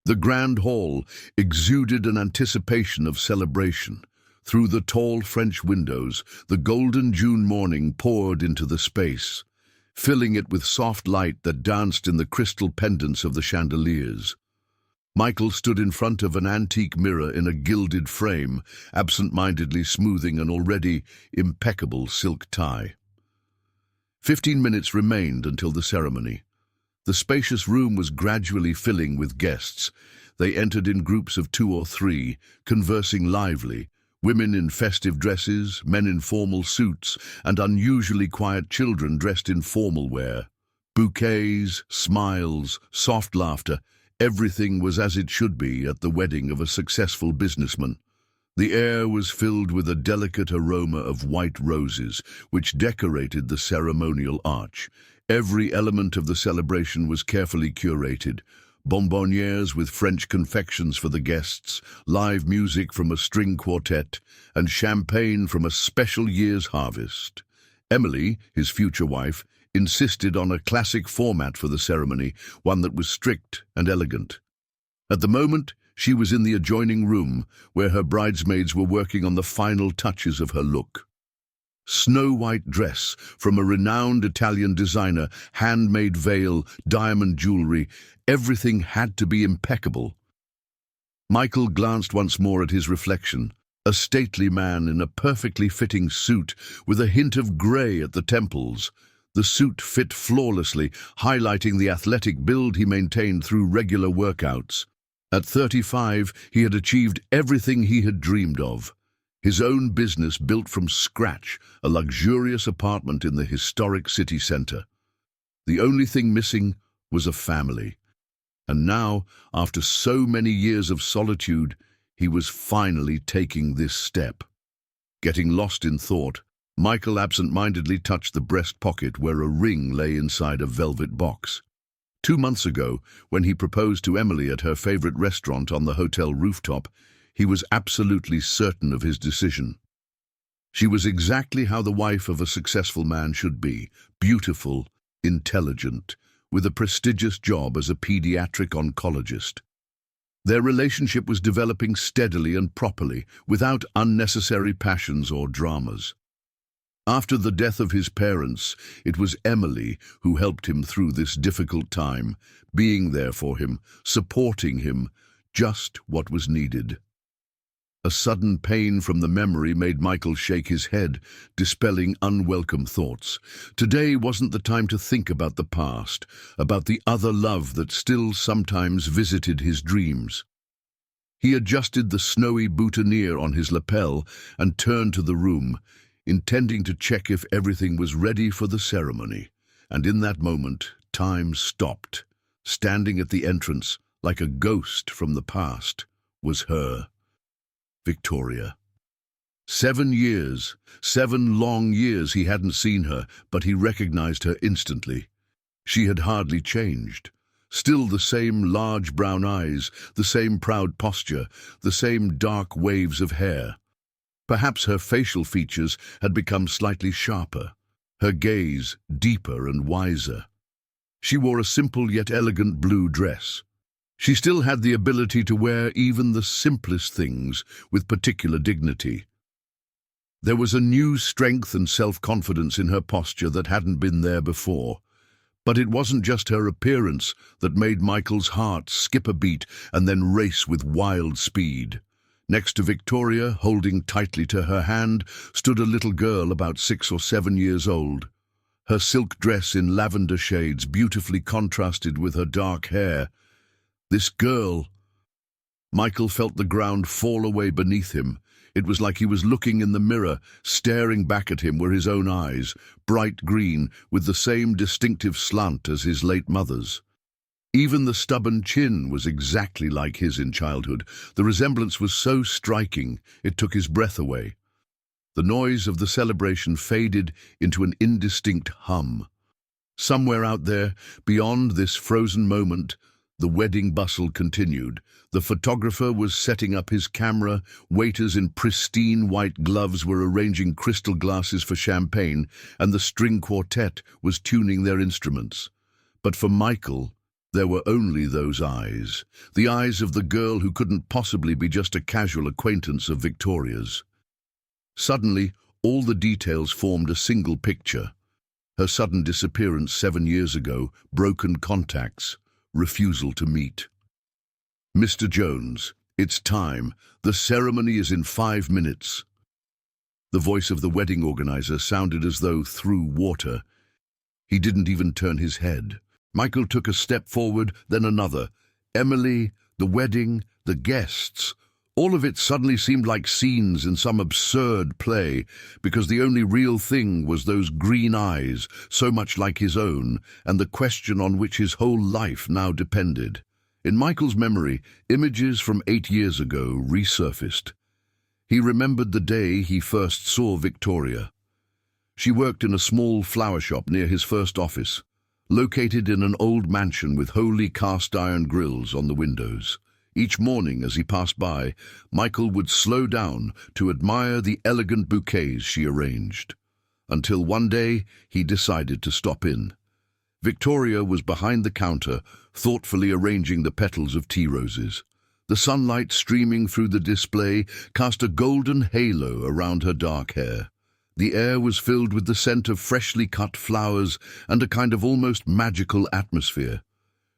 The grand hall exuded an anticipation of celebration. Through the tall French windows, the golden June morning poured into the space, filling it with soft light that danced in the crystal pendants of the chandeliers. Michael stood in front of an antique mirror in a gilded frame, absent-mindedly smoothing an already impeccable silk tie. 15 minutes remained until the ceremony. The spacious room was gradually filling with guests. They entered in groups of 2 or 3, conversing lively, women in festive dresses, men in formal suits, and unusually quiet children dressed in formal wear. Bouquets, smiles, soft laughter, everything was as it should be at the wedding of a successful businessman. The air was filled with a delicate aroma of white roses, which decorated the ceremonial arch. Every element of the celebration was carefully curated. Bonbonnières with French confections for the guests, live music from a string quartet, and champagne from a special year's harvest. Emily, his future wife, insisted on a classic format for the ceremony, one that was strict and elegant. At the moment, she was in the adjoining room, where her bridesmaids were working on the final touches of her look. Snow-white dress from a renowned Italian designer, handmade veil, diamond jewelry, everything had to be impeccable. Michael glanced once more at his reflection, a stately man in a perfectly fitting suit with a hint of grey at the temples. The suit fit flawlessly, highlighting the athletic build he maintained through regular workouts. At 35, he had achieved everything he had dreamed of. His own business built from scratch, a luxurious apartment in the historic city centre. The only thing missing was a family. And now, after so many years of solitude, he was finally taking this step. Getting lost in thought, Michael absent-mindedly touched the breast pocket where a ring lay inside a velvet box. 2 months ago, when he proposed to Emily at her favourite restaurant on the hotel rooftop, he was absolutely certain of his decision. She was exactly how the wife of a successful man should be, beautiful, intelligent, with a prestigious job as a pediatric oncologist. Their relationship was developing steadily and properly, without unnecessary passions or dramas. After the death of his parents, it was Emily who helped him through this difficult time, being there for him, supporting him, just what was needed. A sudden pain from the memory made Michael shake his head, dispelling unwelcome thoughts. Today wasn't the time to think about the past, about the other love that still sometimes visited his dreams. He adjusted the snowy boutonniere on his lapel and turned to the room, intending to check if everything was ready for the ceremony. And in that moment, time stopped. Standing at the entrance, like a ghost from the past, was her. Victoria. 7 years, 7 long years he hadn't seen her, but he recognized her instantly. She had hardly changed. Still the same large brown eyes, the same proud posture, the same dark waves of hair. Perhaps her facial features had become slightly sharper, her gaze deeper and wiser. She wore a simple yet elegant blue dress. She still had the ability to wear even the simplest things with particular dignity. There was a new strength and self-confidence in her posture that hadn't been there before. But it wasn't just her appearance that made Michael's heart skip a beat and then race with wild speed. Next to Victoria, holding tightly to her hand, stood a little girl about 6 or 7 years old. Her silk dress in lavender shades beautifully contrasted with her dark hair. This girl... Michael felt the ground fall away beneath him. It was like he was looking in the mirror. Staring back at him were his own eyes, bright green, with the same distinctive slant as his late mother's. Even the stubborn chin was exactly like his in childhood. The resemblance was so striking, it took his breath away. The noise of the celebration faded into an indistinct hum. Somewhere out there, beyond this frozen moment, the wedding bustle continued. The photographer was setting up his camera, waiters in pristine white gloves were arranging crystal glasses for champagne, and the string quartet was tuning their instruments. But for Michael, There were only those eyes, the eyes of the girl who couldn't possibly be just a casual acquaintance of Victoria's. Suddenly, all the details formed a single picture. Her sudden disappearance 7 years ago, broken contacts, refusal to meet. "Mr. Jones, it's time. The ceremony is in 5 minutes. The voice of the wedding organizer sounded as though through water. He didn't even turn his head. Michael took a step forward, then another. Emily, the wedding, the guests. All of it suddenly seemed like scenes in some absurd play, because the only real thing was those green eyes, so much like his own, and the question on which his whole life now depended. In Michael's memory, images from 8 years ago resurfaced. He remembered the day he first saw Victoria. She worked in a small flower shop near his first office, located in an old mansion with holy cast-iron grills on the windows. Each morning as he passed by, Michael would slow down to admire the elegant bouquets she arranged. Until one day, he decided to stop in. Victoria was behind the counter, thoughtfully arranging the petals of tea roses. The sunlight streaming through the display cast a golden halo around her dark hair. The air was filled with the scent of freshly cut flowers and a kind of almost magical atmosphere.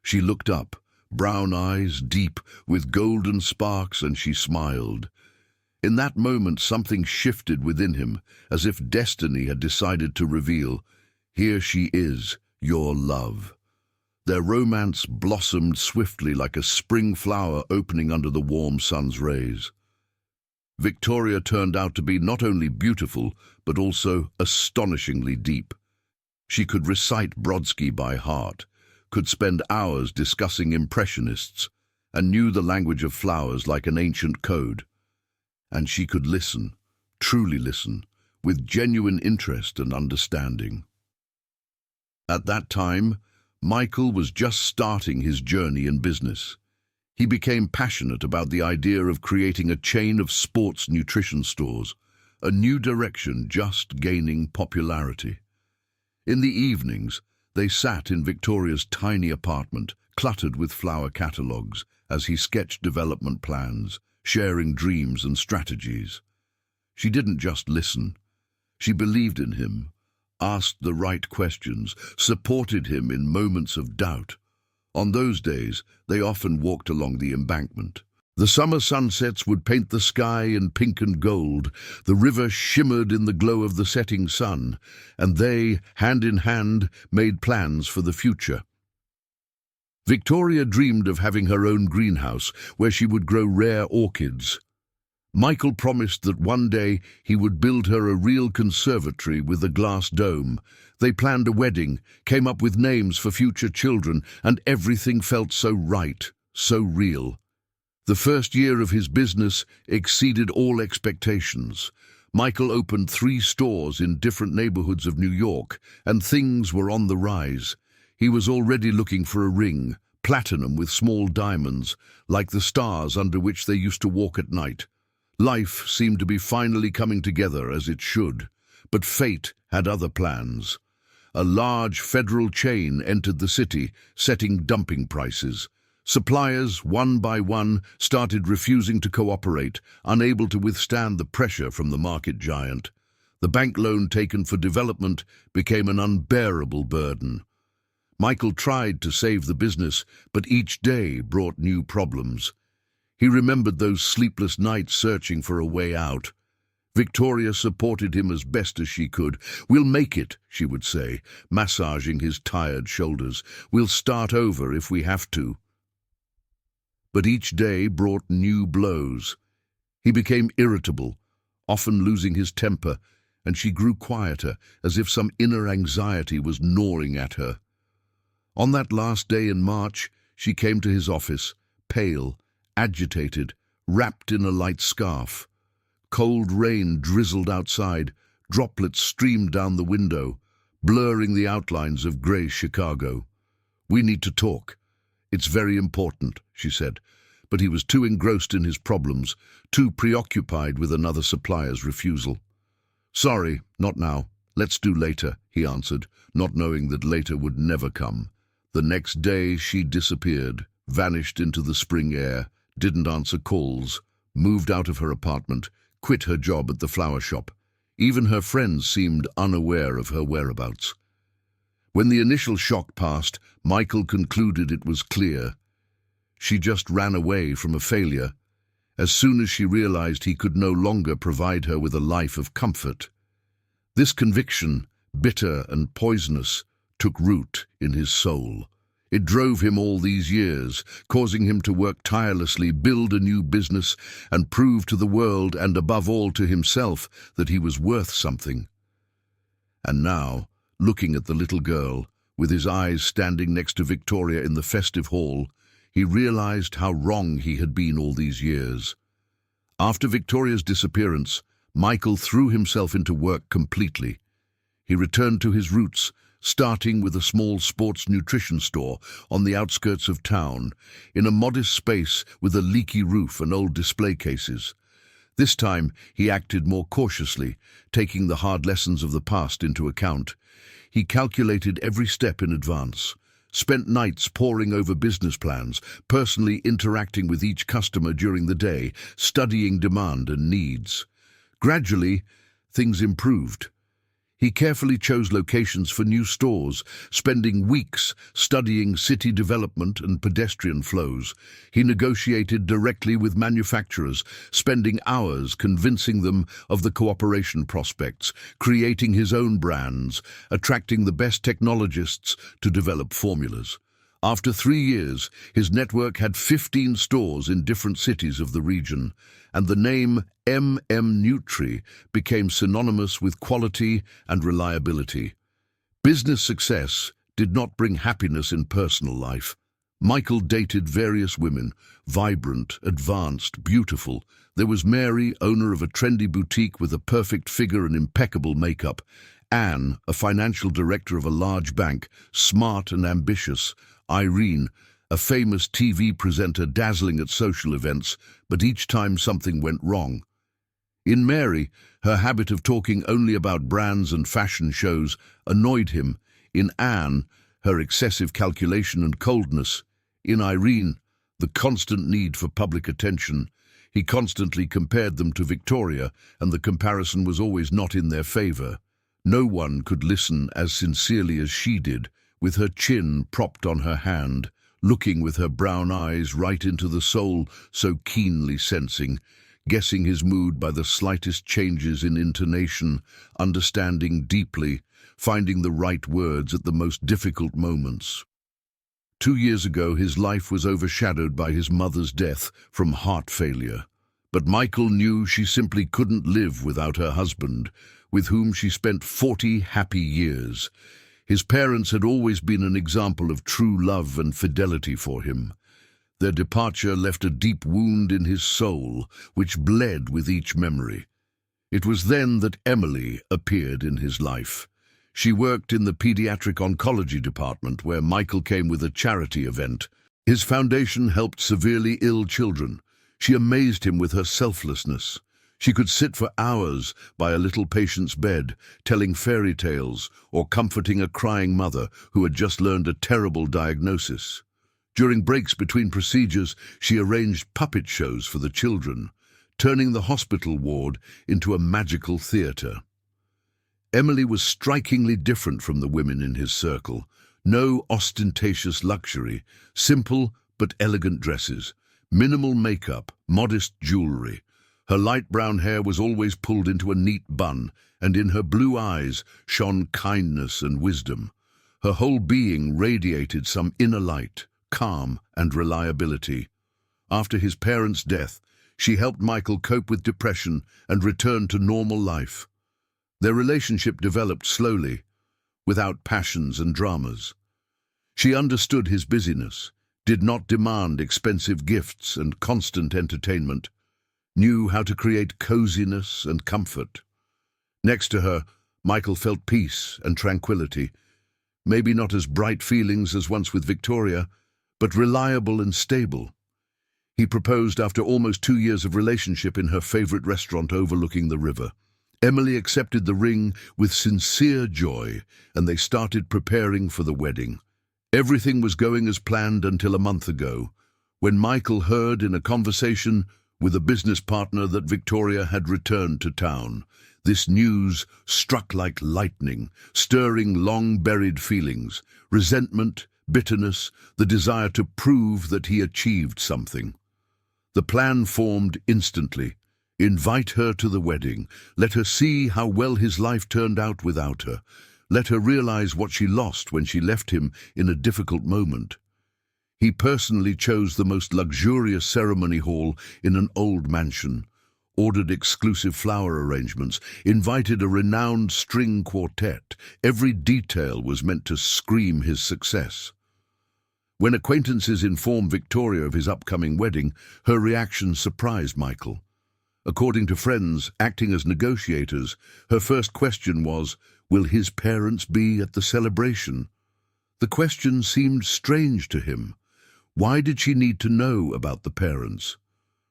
She looked up, brown eyes deep with golden sparks, and she smiled. In that moment something shifted within him, as if destiny had decided to reveal, "Here she is, your love." Their romance blossomed swiftly like a spring flower opening under the warm sun's rays. Victoria turned out to be not only beautiful, but also astonishingly deep. She could recite Brodsky by heart, could spend hours discussing Impressionists, and knew the language of flowers like an ancient code. And she could listen, truly listen, with genuine interest and understanding. At that time, Michael was just starting his journey in business. He became passionate about the idea of creating a chain of sports nutrition stores, a new direction just gaining popularity. In the evenings, they sat in Victoria's tiny apartment, cluttered with flower catalogues, as he sketched development plans, sharing dreams and strategies. She didn't just listen. She believed in him, asked the right questions, supported him in moments of doubt. On those days, they often walked along the embankment. The summer sunsets would paint the sky in pink and gold, the river shimmered in the glow of the setting sun, and they, hand in hand, made plans for the future. Victoria dreamed of having her own greenhouse, where she would grow rare orchids. Michael promised that one day he would build her a real conservatory with a glass dome. They planned a wedding, came up with names for future children, and everything felt so right, so real. The first year of his business exceeded all expectations. Michael opened 3 stores in different neighborhoods of New York, and things were on the rise. He was already looking for a ring, platinum with small diamonds, like the stars under which they used to walk at night. Life seemed to be finally coming together as it should, but fate had other plans. A large federal chain entered the city, setting dumping prices. Suppliers, one by one, started refusing to cooperate, unable to withstand the pressure from the market giant. The bank loan taken for development became an unbearable burden. Michael tried to save the business, but each day brought new problems. He remembered those sleepless nights searching for a way out. Victoria supported him as best as she could. "We'll make it," she would say, massaging his tired shoulders. "We'll start over if we have to." But each day brought new blows. He became irritable, often losing his temper, and she grew quieter, as if some inner anxiety was gnawing at her. On that last day in March, she came to his office, pale, agitated, wrapped in a light scarf. Cold rain drizzled outside, droplets streamed down the window, blurring the outlines of grey Chicago. "We need to talk. It's very important," she said, but he was too engrossed in his problems, too preoccupied with another supplier's refusal. "Sorry, not now. Let's do later," he answered, not knowing that later would never come. The next day she disappeared, vanished into the spring air, didn't answer calls, moved out of her apartment, quit her job at the flower shop. Even her friends seemed unaware of her whereabouts. When the initial shock passed, Michael concluded it was clear. She just ran away from a failure, as soon as she realized he could no longer provide her with a life of comfort. This conviction, bitter and poisonous, took root in his soul. It drove him all these years, causing him to work tirelessly, build a new business, and prove to the world, and above all to himself, that he was worth something. And now, looking at the little girl, with his eyes standing next to Victoria in the festive hall, he realized how wrong he had been all these years. After Victoria's disappearance, Michael threw himself into work completely. He returned to his roots, starting with a small sports nutrition store on the outskirts of town, in a modest space with a leaky roof and old display cases. This time, he acted more cautiously, taking the hard lessons of the past into account. He calculated every step in advance, spent nights poring over business plans, personally interacting with each customer during the day, studying demand and needs. Gradually, things improved. He carefully chose locations for new stores, spending weeks studying city development and pedestrian flows. He negotiated directly with manufacturers, spending hours convincing them of the cooperation prospects, creating his own brands, attracting the best technologists to develop formulas. After 3 years, his network had 15 stores in different cities of the region, and the name Nutri became synonymous with quality and reliability. Business success did not bring happiness in personal life. Michael dated various women, vibrant, advanced, beautiful. There was Mary, owner of a trendy boutique with a perfect figure and impeccable makeup. Anne, a financial director of a large bank, smart and ambitious. Irene, a famous TV presenter dazzling at social events, but each time something went wrong. In Mary, her habit of talking only about brands and fashion shows annoyed him. In Anne, her excessive calculation and coldness. In Irene, the constant need for public attention. He constantly compared them to Victoria, and the comparison was always not in their favor. No one could listen as sincerely as she did, with her chin propped on her hand, looking with her brown eyes right into the soul, so keenly sensing, guessing his mood by the slightest changes in intonation, understanding deeply, finding the right words at the most difficult moments. 2 years ago, his life was overshadowed by his mother's death from heart failure. But Michael knew she simply couldn't live without her husband, with whom she spent 40 happy years. His parents had always been an example of true love and fidelity for him. Their departure left a deep wound in his soul, which bled with each memory. It was then that Emily appeared in his life. She worked in the pediatric oncology department, where Michael came with a charity event. His foundation helped severely ill children. She amazed him with her selflessness. She could sit for hours by a little patient's bed, telling fairy tales or comforting a crying mother who had just learned a terrible diagnosis. During breaks between procedures, she arranged puppet shows for the children, turning the hospital ward into a magical theater. Emily was strikingly different from the women in his circle. No ostentatious luxury, simple but elegant dresses, minimal makeup, modest jewelry. Her light brown hair was always pulled into a neat bun, and in her blue eyes shone kindness and wisdom. Her whole being radiated some inner light, calm and reliability. After his parents' death, she helped Michael cope with depression and return to normal life. Their relationship developed slowly, without passions and dramas. She understood his busyness, did not demand expensive gifts and constant entertainment, knew how to create coziness and comfort. Next to her, Michael felt peace and tranquility, maybe not as bright feelings as once with Victoria, but reliable and stable. He proposed after almost 2 years of relationship in her favorite restaurant overlooking the river. Emily accepted the ring with sincere joy, and they started preparing for the wedding. Everything was going as planned until a month ago, when Michael heard in a conversation with a business partner that Victoria had returned to town. This news struck like lightning, stirring long-buried feelings, resentment, bitterness, the desire to prove that he achieved something. The plan formed instantly. Invite her to the wedding. Let her see how well his life turned out without her. Let her realize what she lost when she left him in a difficult moment. He personally chose the most luxurious ceremony hall in an old mansion, ordered exclusive flower arrangements, invited a renowned string quartet. Every detail was meant to scream his success. When acquaintances informed Victoria of his upcoming wedding, her reaction surprised Michael. According to friends acting as negotiators, her first question was, will his parents be at the celebration? The question seemed strange to him. Why did she need to know about the parents?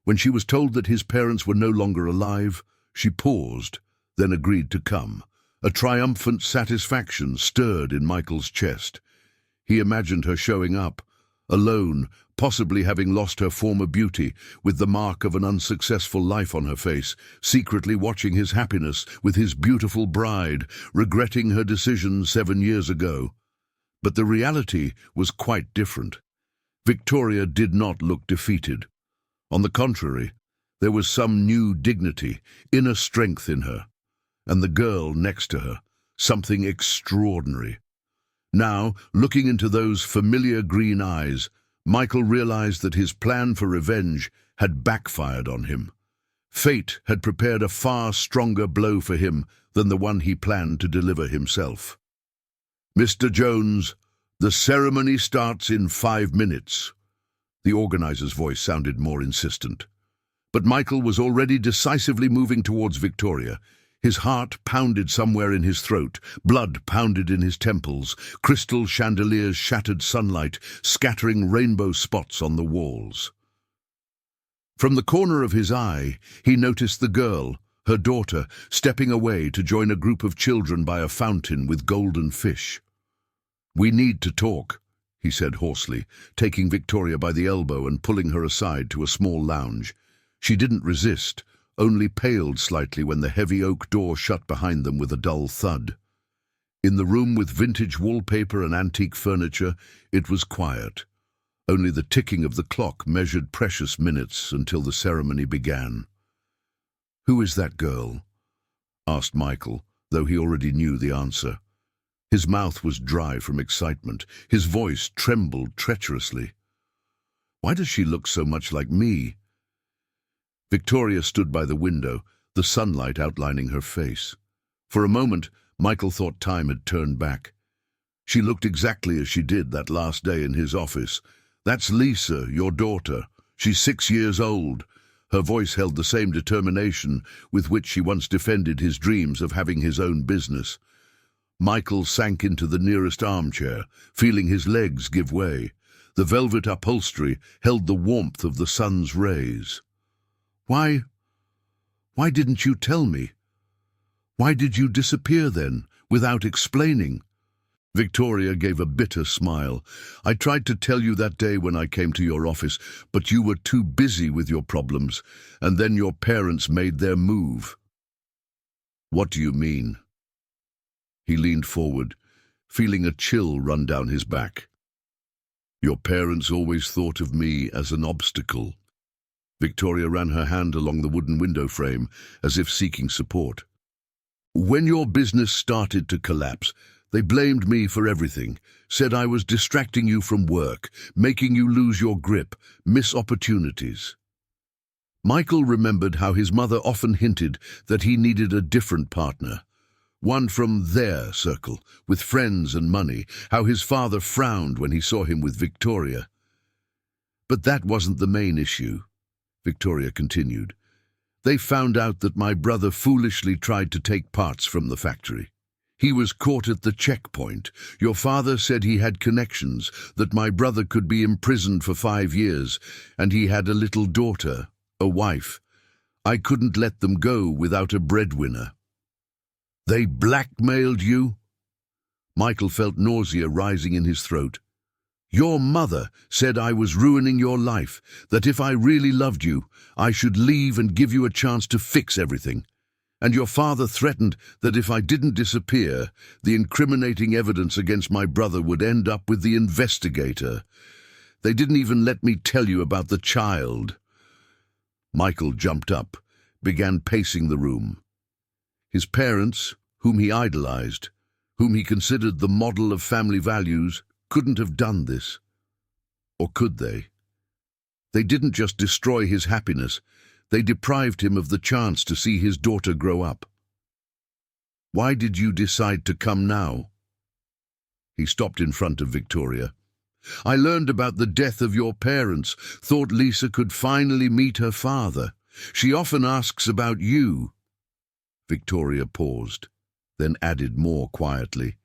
When she was told that his parents were no longer alive, she paused, then agreed to come. A triumphant satisfaction stirred in Michael's chest. He imagined her showing up, alone, possibly having lost her former beauty, with the mark of an unsuccessful life on her face, secretly watching his happiness with his beautiful bride, regretting her decision 7 years ago. But the reality was quite different. Victoria did not look defeated. On the contrary, there was some new dignity, inner strength in her, and the girl next to her, something extraordinary. Now, looking into those familiar green eyes, Michael realized that his plan for revenge had backfired on him. Fate had prepared a far stronger blow for him than the one he planned to deliver himself. "Mr. Jones, the ceremony starts in 5 minutes. The organizer's voice sounded more insistent. But Michael was already decisively moving towards Victoria. His heart pounded somewhere in his throat, blood pounded in his temples, crystal chandeliers shattered sunlight, scattering rainbow spots on the walls. From the corner of his eye, he noticed the girl, her daughter, stepping away to join a group of children by a fountain with golden fish. "We need to talk," he said hoarsely, taking Victoria by the elbow and pulling her aside to a small lounge. She didn't resist, only paled slightly when the heavy oak door shut behind them with a dull thud. In the room with vintage wallpaper and antique furniture, it was quiet. Only the ticking of the clock measured precious minutes until the ceremony began. "Who is that girl?" asked Michael, though he already knew the answer. His mouth was dry from excitement. His voice trembled treacherously. "Why does she look so much like me?" Victoria stood by the window, the sunlight outlining her face. For a moment, Michael thought time had turned back. She looked exactly as she did that last day in his office. "That's Lisa, your daughter. She's 6 years old." Her voice held the same determination with which she once defended his dreams of having his own business. Michael sank into the nearest armchair, feeling his legs give way. The velvet upholstery held the warmth of the sun's rays. Why didn't you tell me? Why did you disappear then, without explaining?" Victoria gave a bitter smile. "I tried to tell you that day when I came to your office, but you were too busy with your problems, and then your parents made their move." "What do you mean?" He leaned forward, feeling a chill run down his back. "Your parents always thought of me as an obstacle." Victoria ran her hand along the wooden window frame, as if seeking support. "When your business started to collapse, they blamed me for everything, said I was distracting you from work, making you lose your grip, miss opportunities." Michael remembered how his mother often hinted that he needed a different partner. One from their circle, with friends and money, how his father frowned when he saw him with Victoria. "But that wasn't the main issue," Victoria continued. "They found out that my brother foolishly tried to take parts from the factory. He was caught at the checkpoint. Your father said he had connections, that my brother could be imprisoned for 5 years, and he had a little daughter, a wife. I couldn't let them go without a breadwinner." "They blackmailed you?" Michael felt nausea rising in his throat. Your mother said I was ruining your life, that if I really loved you, I should leave and give you a chance to fix everything. And your father threatened that if I didn't disappear, the incriminating evidence against my brother would end up with the investigator. They didn't even let me tell you about the child." Michael jumped up, began pacing the room. His parents, whom he idolized, whom he considered the model of family values, couldn't have done this. Or could they? They didn't just destroy his happiness, they deprived him of the chance to see his daughter grow up. "Why did you decide to come now?" He stopped in front of Victoria. "I learned about the death of your parents, thought Lisa could finally meet her father. She often asks about you." Victoria paused, then added more quietly,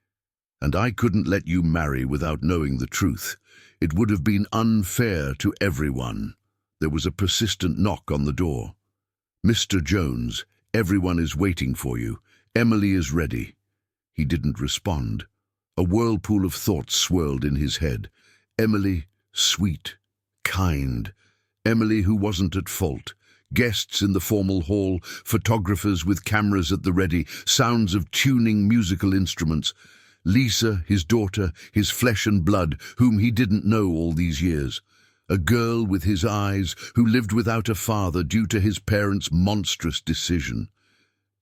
"And I couldn't let you marry without knowing the truth. It would have been unfair to everyone." There was a persistent knock on the door. "Mr. Jones, everyone is waiting for you. Emily is ready." He didn't respond. A whirlpool of thoughts swirled in his head. Emily, sweet, kind. Emily who wasn't at fault. Guests in the formal hall, photographers with cameras at the ready, sounds of tuning musical instruments. Lisa, his daughter, his flesh and blood, whom he didn't know all these years. A girl with his eyes, who lived without a father due to his parents' monstrous decision.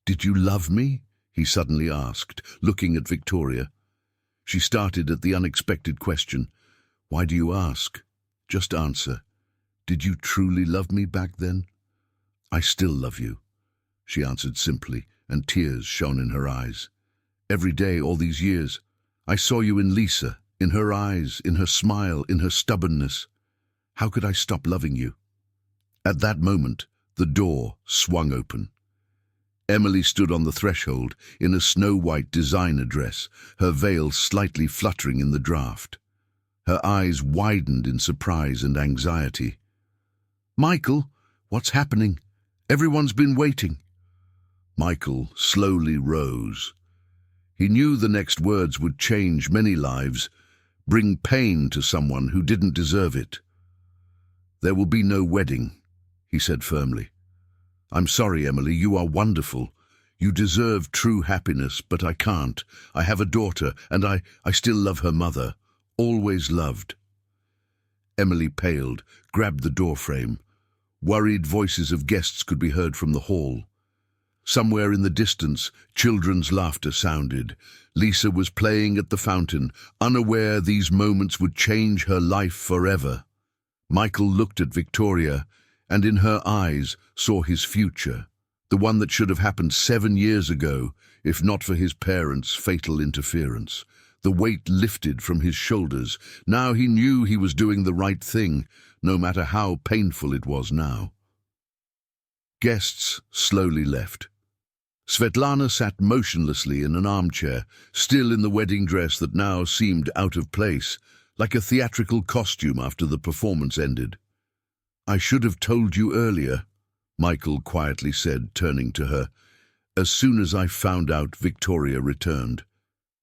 "Did you love me?" he suddenly asked, looking at Victoria. She started at the unexpected question. "Why do you ask? Just answer. Did you truly love me back then?" "I still love you," she answered simply, and tears shone in her eyes. "Every day, all these years, I saw you in Lisa, in her eyes, in her smile, in her stubbornness. How could I stop loving you?" At that moment, the door swung open. Emily stood on the threshold in a snow-white designer dress, her veil slightly fluttering in the draught. Her eyes widened in surprise and anxiety. "Michael, what's happening? Everyone's been waiting." Michael slowly rose. He knew the next words would change many lives, bring pain to someone who didn't deserve it. "There will be no wedding," he said firmly. "I'm sorry, Emily, you are wonderful. You deserve true happiness, but I can't. I have a daughter, and I still love her mother. Always loved." Emily paled, grabbed the doorframe. Worried voices of guests could be heard from the hall. Somewhere in the distance, children's laughter sounded. Lisa was playing at the fountain, unaware these moments would change her life forever. Michael looked at Victoria, and in her eyes saw his future, the one that should have happened 7 years ago, if not for his parents' fatal interference. The weight lifted from his shoulders. Now he knew he was doing the right thing, no matter how painful it was now. Guests slowly left. Svetlana sat motionlessly in an armchair, still in the wedding dress that now seemed out of place, like a theatrical costume after the performance ended. "I should have told you earlier," Michael quietly said, turning to her. "As soon as I found out Victoria returned.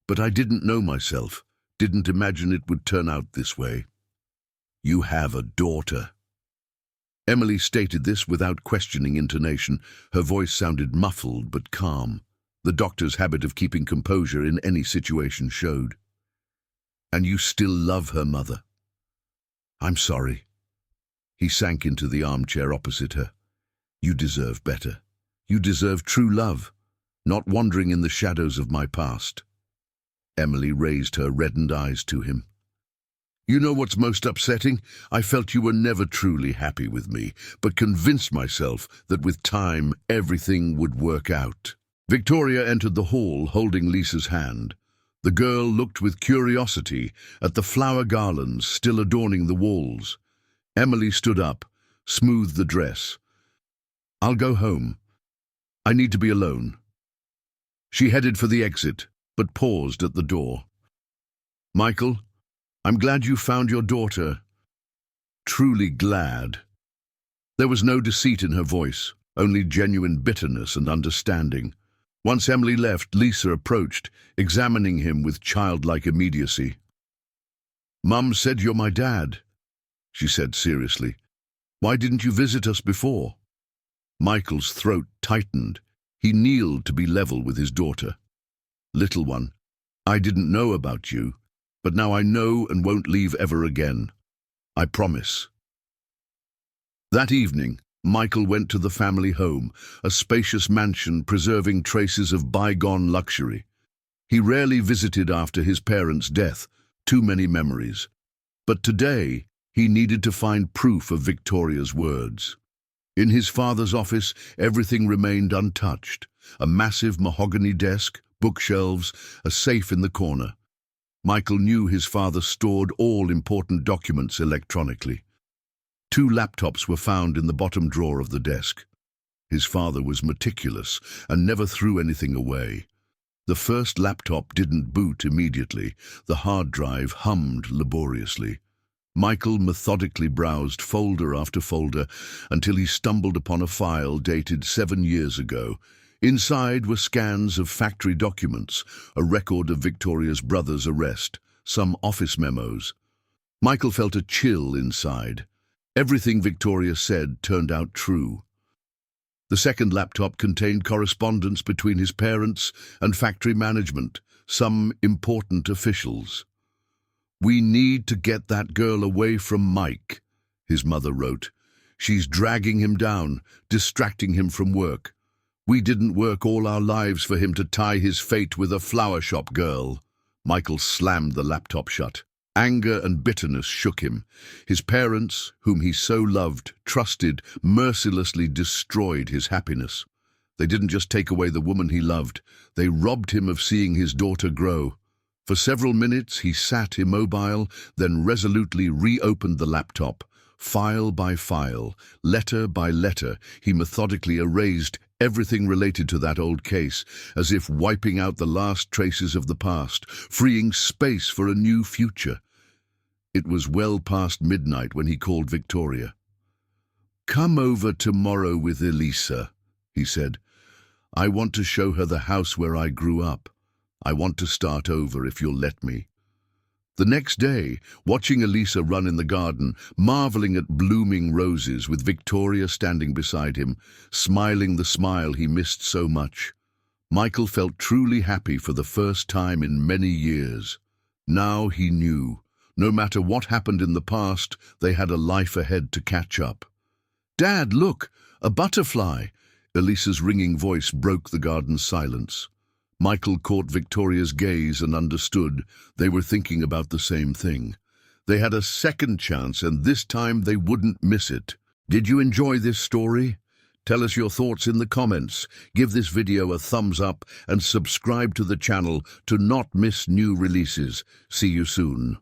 But I didn't know myself, didn't imagine it would turn out this way. You have a daughter." Emily stated this without questioning intonation. Her voice sounded muffled but calm. The doctor's habit of keeping composure in any situation showed. "And you still love her mother?" "I'm sorry." He sank into the armchair opposite her. "You deserve better. You deserve true love, not wandering in the shadows of my past." Emily raised her reddened eyes to him. "You know what's most upsetting? I felt you were never truly happy with me, but convinced myself that with time everything would work out." Victoria entered the hall holding Lisa's hand. The girl looked with curiosity at the flower garlands still adorning the walls. Emily stood up, smoothed the dress. "I'll go home. I need to be alone." She headed for the exit, but paused at the door. "Michael, I'm glad you found your daughter." "Truly glad." There was no deceit in her voice, only genuine bitterness and understanding. Once Emily left, Lisa approached, examining him with childlike immediacy. "Mum said you're my dad," she said seriously. "Why didn't you visit us before?" Michael's throat tightened. He kneeled to be level with his daughter. "Little one, I didn't know about you, but now I know and won't leave ever again. I promise." That evening, Michael went to the family home, a spacious mansion preserving traces of bygone luxury. He rarely visited after his parents' death, too many memories. But today, he needed to find proof of Victoria's words. In his father's office, everything remained untouched. A massive mahogany desk, bookshelves, a safe in the corner. Michael knew his father stored all important documents electronically. 2 laptops were found in the bottom drawer of the desk. His father was meticulous and never threw anything away. The first laptop didn't boot immediately. The hard drive hummed laboriously. Michael methodically browsed folder after folder until he stumbled upon a file dated 7 years ago. Inside were scans of factory documents, a record of Victoria's brother's arrest, some office memos. Michael felt a chill inside. Everything Victoria said turned out true. The second laptop contained correspondence between his parents and factory management, some important officials. "We need to get that girl away from Mike," his mother wrote. "She's dragging him down, distracting him from work. We didn't work all our lives for him to tie his fate with a flower shop girl." Michael slammed the laptop shut. Anger and bitterness shook him. His parents, whom he so loved, trusted, mercilessly destroyed his happiness. They didn't just take away the woman he loved, they robbed him of seeing his daughter grow. For several minutes he sat immobile, then resolutely reopened the laptop. File by file, letter by letter, he methodically erased everything related to that old case, as if wiping out the last traces of the past, freeing space for a new future. It was well past midnight when he called Victoria. "Come over tomorrow with Elisa," he said. "I want to show her the house where I grew up. I want to start over if you'll let me." The next day, watching Elisa run in the garden, marveling at blooming roses with Victoria standing beside him, smiling the smile he missed so much, Michael felt truly happy for the first time in many years. Now he knew, no matter what happened in the past, they had a life ahead to catch up. "Dad, look! A butterfly!" Elisa's ringing voice broke the garden's silence. Michael caught Victoria's gaze and understood they were thinking about the same thing. They had a second chance, and this time they wouldn't miss it. Did you enjoy this story? Tell us your thoughts in the comments. Give this video a thumbs up and subscribe to the channel to not miss new releases. See you soon.